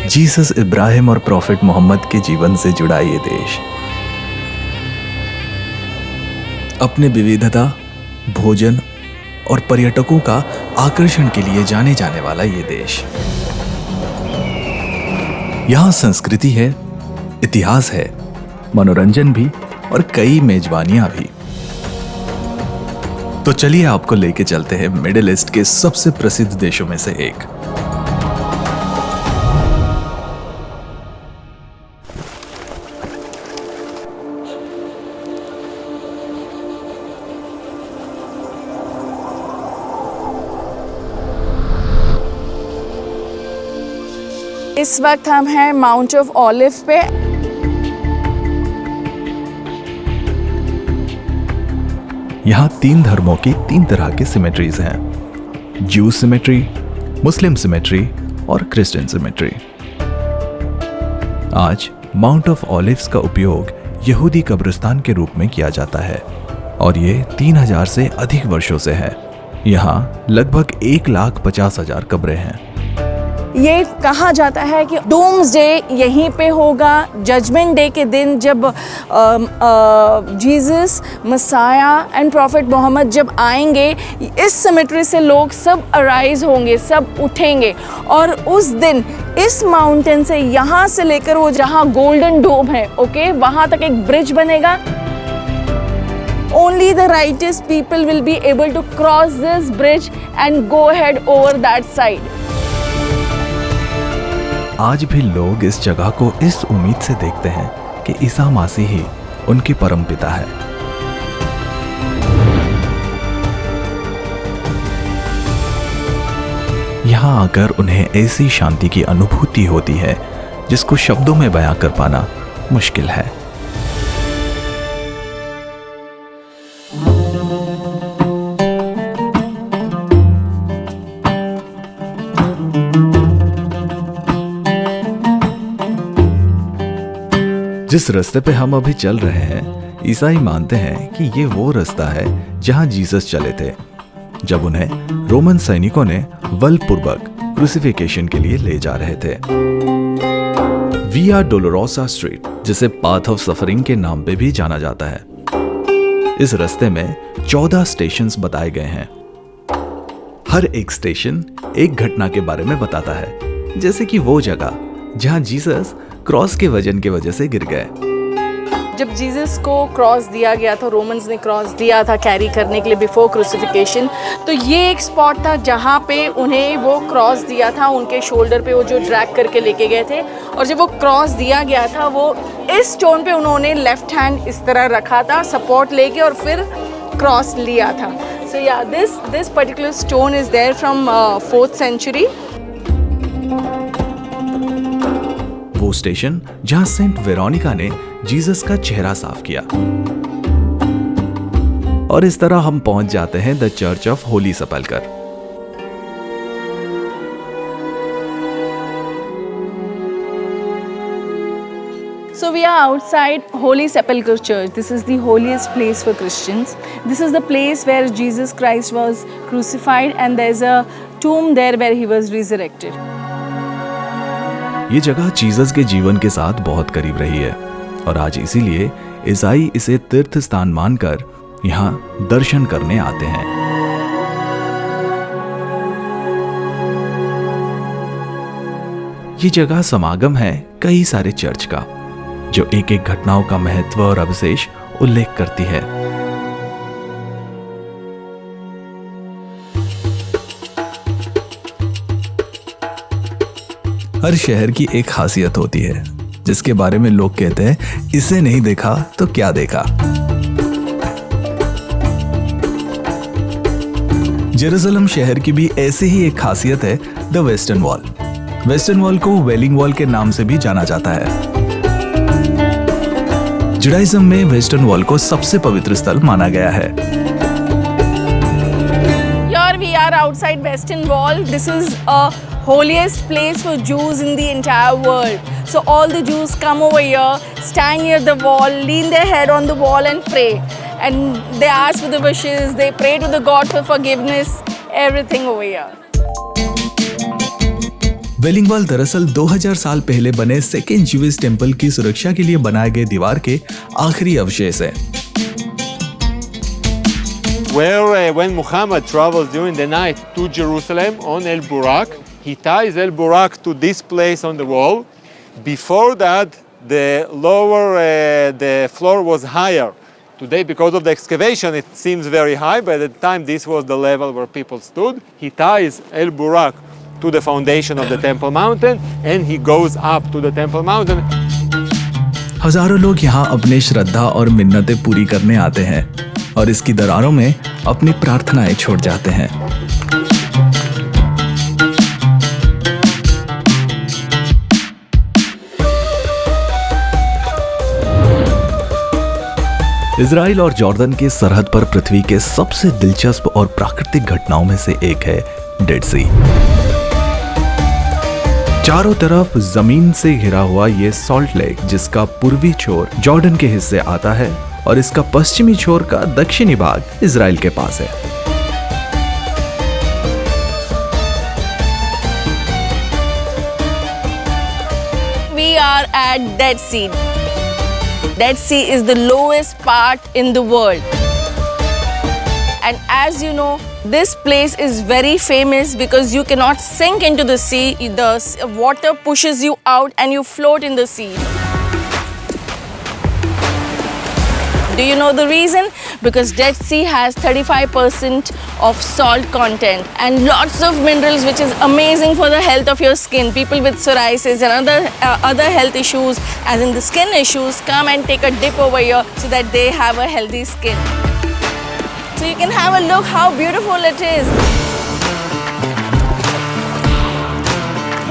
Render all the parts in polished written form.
Jesus Ibrahim और profit Mohammad के जीवन से जुड़ा ये देश अपने विविधता, भोजन और पर्यटकों का आकर्षण के लिए जाने जाने वाला ये देश। यहाँ संस्कृति है, इतिहास है, मनोरंजन भी और कई मेजबानियां भी। तो चलिए आपको लेके चलते हैं मिडिल ईस्ट के सबसे प्रसिद्ध देशों में से एक। इस वक्त हम हैं माउंट ऑफ ऑलिव पे। यहाँ 3 धर्मों की 3 तरह की सिमेट्रीज हैं, ज्यू सिमेट्री, मुस्लिम सिमेट्री और क्रिश्चियन सिमेट्री। आज माउंट ऑफ ऑलिव्स का उपयोग यहूदी कब्रिस्तान के रूप में किया जाता है और ये 3000 से अधिक वर्षों से है। यहाँ लगभग 1,50,000 कब्रें हैं। ये कहा जाता है कि डूम्सडे यहीं पे होगा, जजमेंट डे के दिन जब Jesus, Messiah and prophet Muhammad जब आएंगे, इस सिमेट्री से लोग सब अराइज होंगे, सब उठेंगे और उस दिन इस माउंटेन से यहाँ से लेकर वो जहाँ गोल्डन डोम है, ओके, वहाँ तक एक ब्रिज बनेगा। Only the righteous people will be able to cross this bridge and go ahead over that side. आज भी लोग इस जगह को इस उम्मीद से देखते हैं कि ईसा मसीह ही उनके परमपिता है। यहाँ आकर उन्हें ऐसी शांति की अनुभूति होती है जिसको शब्दों में बयां कर पाना मुश्किल है। जिस रास्ते पे हम अभी चल रहे हैं, ईसाई मानते हैं कि ये वो रास्ता है जहां जीसस चले थे जब उन्हें रोमन सैनिकों ने बलपूर्वक क्रूसिफिकेशन के लिए ले जा रहे थे। विया डोलोरोसा स्ट्रीट, जिसे पाथ ऑफ सफरिंग के नाम पे भी जाना जाता है, इस रास्ते में 14 स्टेशंस बताए गए हैं। हर एक स्टेशन एक घटना के बारे में बताता है, जैसे कि वो जगह जहां जीसस क्रॉस के वजन की वजह से गिर गए। जब जीसस को क्रॉस दिया गया था, रोमन्स ने क्रॉस दिया था कैरी करने के लिए बिफोर क्रूसिफिकेशन, तो ये एक स्पॉट था जहाँ पे उन्हें वो क्रॉस दिया था, उनके शोल्डर पे वो जो ड्रैग करके लेके गए थे। और जब वो क्रॉस दिया गया था, वो इस स्टोन पे उन्होंने लेफ्ट हैंड इस तरह रखा था सपोर्ट लेके और फिर क्रॉस लिया था। सो या this particular stone is there from 4th century। वो स्टेशन जहां सेंट वेरोनिका ने जीसस का चेहरा साफ किया। और इस तरह हम पहुंच जाते हैं the church of holy sepulchre. So we are outside Holy Sepulchre Church. This is the holiest place for Christians. This is the place where Jesus Christ was crucified and there's a tomb there where he was resurrected. ये जगह Jesus के जीवन के साथ बहुत करीब रही है और आज इसीलिए ईसाई इसे तीर्थ स्थान मानकर यहाँ दर्शन करने आते हैं। ये जगह समागम है कई सारे चर्च का, जो एक एक घटनाओं का महत्व और अविशेष उल्लेख करती है। हर शहर की एक खासियत होती है जिसके बारे में लोग कहते हैं इसे नहीं देखा तो क्या देखा। जेरूसलम शहर की भी ऐसी ही एक खासियत है, the western wall. Western wall को वेलिंग वॉल के नाम से भी जाना जाता है। जुडाइज्म में वेस्टर्न वॉल को सबसे पवित्र स्थल माना गया है। Here we are outside Western Wall. This is a holiest place for Jews in the entire world. So all the Jews come over here, stand near the wall, lean their head on the wall and pray. And they ask for the wishes, they pray to the God for forgiveness, everything over here. Wailing wall दरअसल 2000 साल पहले बने second Jewish temple की सुरक्षा के लिए बनाए गए दीवार के आखिरी अवशेष है। Where when Muhammad travels during the night to Jerusalem on El Burak, he ties El Burak to this place on the wall. Before that, the floor was higher. Today, because of the excavation, it seems very high, but at the time this was the level where people stood. He ties El Burak to the foundation of the Temple Mountain and he goes up to the Temple Mountain. हजारों लोग यहाँ अपने श्रद्धा और मिन्नतें पूरी करने आते हैं और इसकी दरारों में अपनी प्रार्थनाएं छोड़ जाते हैं। इजराइल और जॉर्डन के सरहद पर पृथ्वी के सबसे दिलचस्प और प्राकृतिक घटनाओं में से एक है डेड सी। चारों तरफ जमीन से घिरा हुआ ये सॉल्ट लेक, जिसका पूर्वी छोर जॉर्डन के हिस्से आता है और इसका पश्चिमी छोर का दक्षिणी भाग इजराइल के पास है। We are at Dead Sea. Dead Sea is the lowest part in the world. And as you know, this place is very famous because you cannot sink into the sea. The water pushes you out and you float in the sea. Do you know the reason? Because Dead Sea has 35% of salt content and lots of minerals, which is amazing for the health of your skin. People with psoriasis and other health issues, as in the skin issues, come and take a dip over here so that they have a healthy skin. So you can have a look how beautiful it is.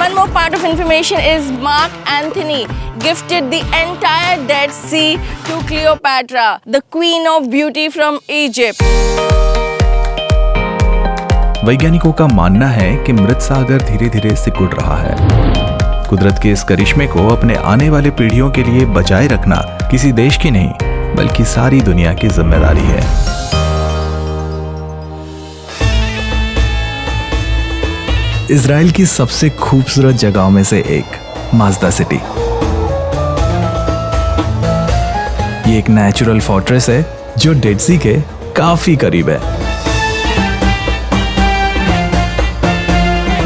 One more part of information is Mark Antony gifted the entire Dead Sea to Cleopatra, the queen of beauty from Egypt. वैज्ञानिकों का मानना है कि मृत सागर धीरे धीरे सिकुड़ रहा है। कुदरत के इस करिश्मे को अपने आने वाले पीढ़ियों के लिए बचाए रखना किसी देश की नहीं, बल्कि सारी दुनिया की जिम्मेदारी है। इजराइल की सबसे खूबसूरत जगहों में से एक माज़दा सिटी। ये एक नेचुरल फोर्ट्रेस है जो डेड सी के काफी करीब है।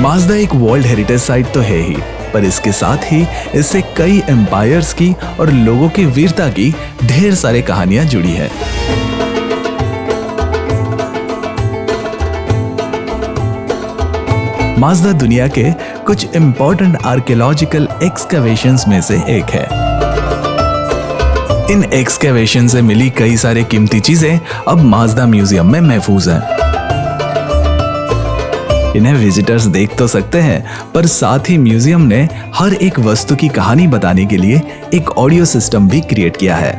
माज़दा एक वर्ल्ड हेरिटेज साइट तो है ही, पर इसके साथ ही इससे कई एम्पायर्स की और लोगों की वीरता की ढेर सारी कहानियां जुड़ी है। माज़दा दुनिया के कुछ इंपॉर्टेंट आर्कियोलॉजिकल एक्सकवेशंस में से एक है। इन एक्सकवेशन से मिली कई सारे कीमती चीजें अब माज़दा म्यूजियम में महफूज हैं। इन्हें विजिटर्स देख तो सकते हैं, पर साथ ही म्यूजियम ने हर एक वस्तु की कहानी बताने के लिए एक ऑडियो सिस्टम भी क्रिएट किया है।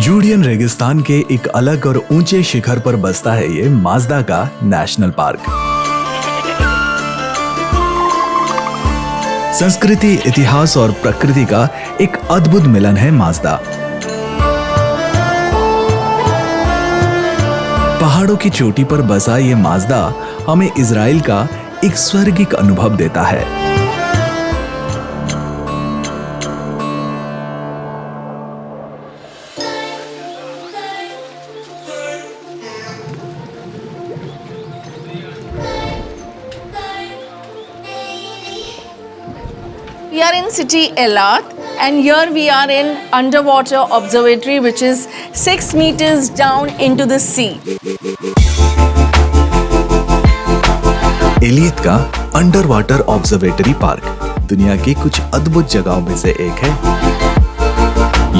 जूडियन रेगिस्तान के एक अलग और ऊंचे शिखर पर बसता है ये माज़दा का नेशनल पार्क। संस्कृति, इतिहास और प्रकृति का एक अद्भुत मिलन है माज़दा। पहाड़ों की चोटी पर बसा ये माज़दा हमें इजराइल का एक स्वर्गिक अनुभव देता है। We are in city Eilat, and here we are in underwater observatory, which is 6 meters down into the sea. Eilat का अंडर वाटर ऑब्जर्वेटरी पार्क दुनिया की कुछ अद्भुत जगहों में से एक है।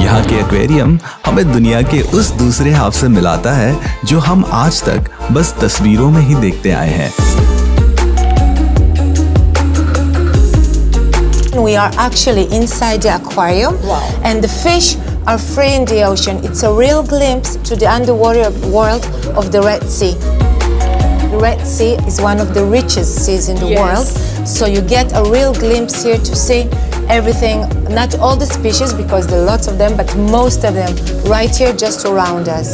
यहाँ के एक्वेरियम हमें दुनिया के उस दूसरे हाफ से मिलाता है जो हम आज तक बस तस्वीरों में ही देखते आए हैं। We are actually inside the aquarium. Wow. And the fish are free in the ocean. It's a real glimpse to the underwater world of the Red Sea. The Red Sea is one of the richest seas in the Yes. world. So you get a real glimpse here to see everything, not all the species because there are lots of them, but most of them right here just around us.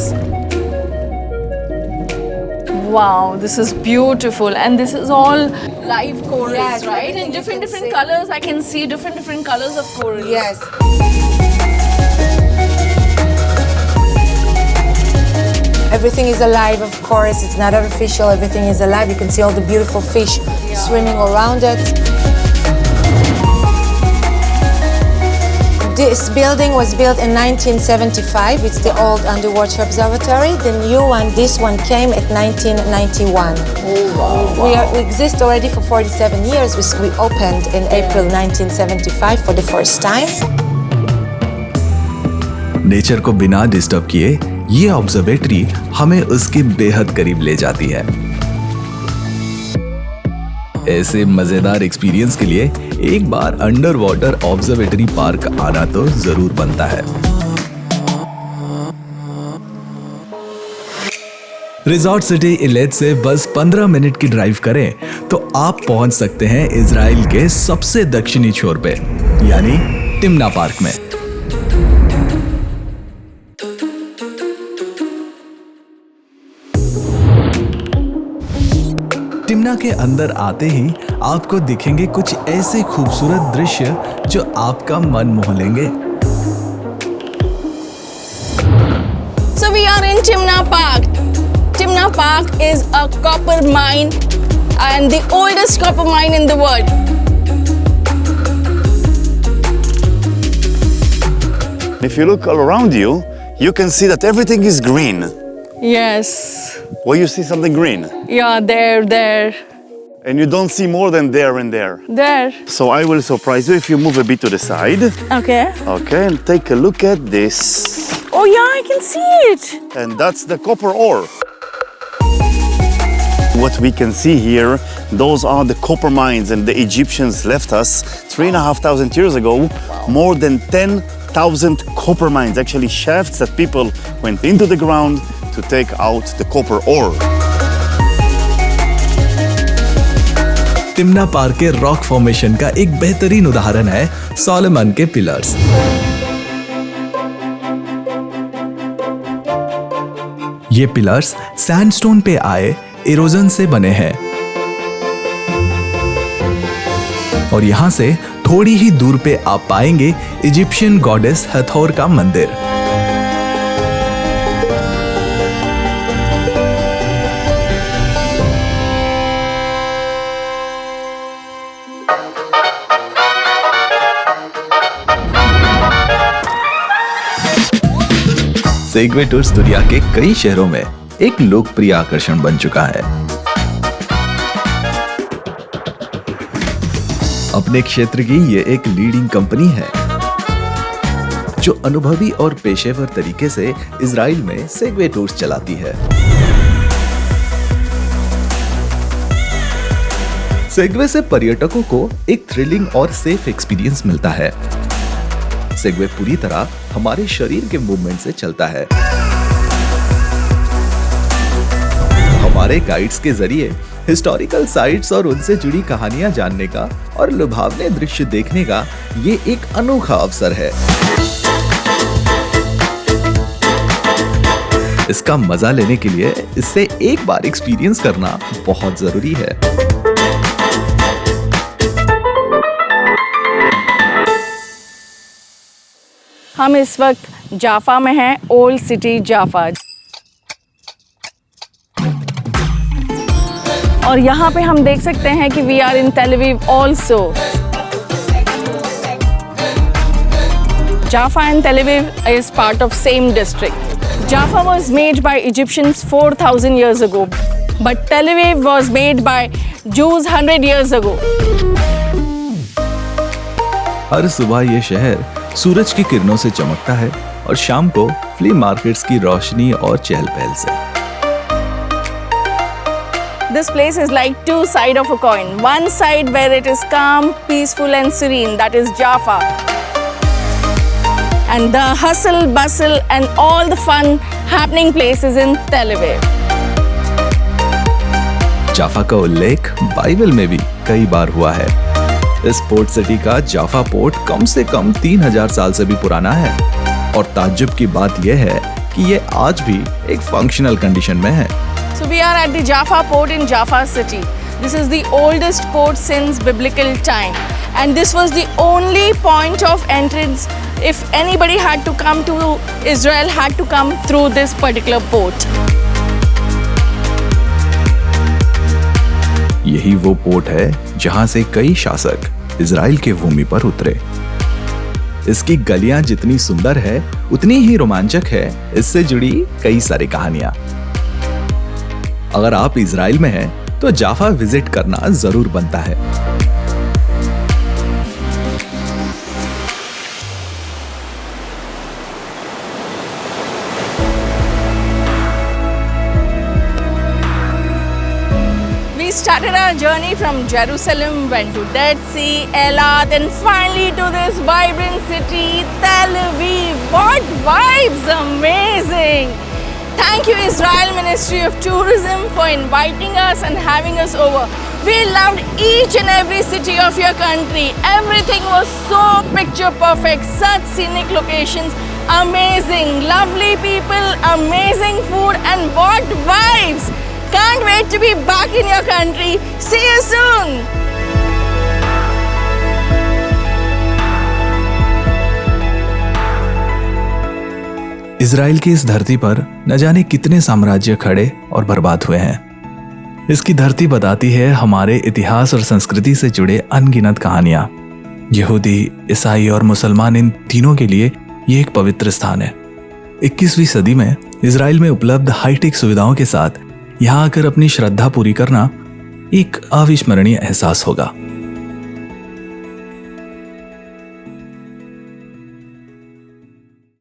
Wow, this is beautiful, and this is all live corals, Yes, right? everything And you different can see. colors. I can see different colors of coral. Yes. Everything is alive, of course. It's not artificial. Everything is alive. You can see all the beautiful fish swimming around it. This building was built in 1975. It's the old underwater observatory. The new one, this one, came at 1991. We exist already for 47 years. We opened in April 1975 for the first time. Nature को बिना disturb किए ये observatory हमें उसके बेहद करीब ले जाती है। ऐसे मजेदार एक्सपीरियंस के लिए एक बार अंडर वाटर ऑब्जर्वेटरी पार्क आना तो जरूर बनता है। रिजॉर्ट सिटी इलेट से बस 15 मिनट की ड्राइव करें तो आप पहुंच सकते हैं इजराइल के सबसे दक्षिणी छोर पे, यानी टिम्ना पार्क में। टिम्ना के अंदर आते ही आपको दिखेंगे कुछ ऐसे खूबसूरत दृश्य जो आपका मन मोह लेंगे। So we are in Timna Park. Timna Park is a copper mine and the oldest copper mine in the world. If you look all around you, you can see that everything is green. Yes. Well, you see something green, Yeah, there. and you don't see more than there and there. There. So I will surprise you if you move a bit to the side. Okay. Okay, and take a look at this. Oh yeah, I can see it. And that's the copper ore. What we can see here, those are the copper mines, and the Egyptians left us 3,500 years ago. More than 10,000 copper mines, actually shafts that people went into the ground to take out the copper ore. Timna park के rock formation का एक बेहतरीन उदाहरण है Solomon के pillars. ये pillars sandstone पे आए इरोजन से बने हैं और यहां से थोड़ी ही दूर पे आप पाएंगे इजिप्शियन गॉडेस हथोर का मंदिर। सेगवे टूर्स दुनिया के कई शहरों में एक लोकप्रिय आकर्षण बन चुका है। अपने क्षेत्र की ये एक लीडिंग कंपनी है जो अनुभवी और पेशेवर तरीके से इजराइल में सेगवे टूर्स चलाती है। सेगवे से पर्यटकों को एक थ्रिलिंग और सेफ एक्सपीरियंस मिलता है। सेगवे पूरी तरह हमारे शरीर के मूवमेंट से चलता है। हमारे गाइड्स के जरिए हिस्टोरिकल साइट्स और उनसे जुड़ी कहानियां जानने का और लुभावने दृश्य देखने का ये एक अनोखा अवसर है। इसका मजा लेने के लिए इससे एक बार एक्सपीरियंस करना बहुत जरूरी है। हम इस वक्त जाफा में हैं, ओल्ड सिटी जाफा। और यहाँ पे हम देख सकते हैं कि we are in Tel Aviv also. Jaffa and Tel Aviv is part of same district. Jaffa was made by Egyptians 4,000 years ago, but Tel Aviv was made by Jews 100 years ago. हर सुबह ये शहर सूरज की किरणों से चमकता है और शाम को फ्ली मार्केट्स की रोशनी और चहल पहल से। This place is like two sides of a coin. One side where it is calm, peaceful and serene, that is Jaffa. And the hustle, bustle and all the fun happening places in Tel Aviv. जाफा का उल्लेख Bible में भी कई बार हुआ है। इस port city का जाफा port कम से कम 3000 साल से भी पुराना है और ताज्जुब की बात यह है कि ये आज भी एक फंक्शनल कंडीशन में है। So So we are at the Jaffa port in Jaffa city. This is the oldest port since biblical time, and this was the only point of entrance. If anybody had to come to Israel, had to come through this particular port. यही वो port है जहां से कई शासक Israel के भूमि पर उतरे। इसकी गलियां जितनी सुंदर है उतनी ही रोमांचक है इससे जुड़ी कई सारी कहानियां। अगर आप इजराइल में हैं तो जाफा विजिट करना जरूर बनता है। We started our journey from Jerusalem, went to Dead Sea, Eilat, and finally to this vibrant city, Tel Aviv. What vibes! Amazing! Thank you, Israel Ministry of Tourism, for inviting us and having us over. We loved each and every city of your country. Everything was so picture perfect. Such scenic locations, amazing, lovely people, amazing food, and what vibes! Can't wait to be back in your country. See you soon! Israel की इस धरती पर न जाने कितने साम्राज्य खड़े और बर्बाद हुए हैं। इसकी धरती बताती है हमारे इतिहास और संस्कृति से जुड़े अनगिनत कहानियां। यहूदी, ईसाई और मुसलमान, इन तीनों के लिए ये एक पवित्र स्थान है। 21वीं सदी में इजराइल में उपलब्ध हाईटेक सुविधाओं के साथ यहाँ आकर अपनी श्रद्धा पूरी करना एक अविस्मरणीय एहसास होगा।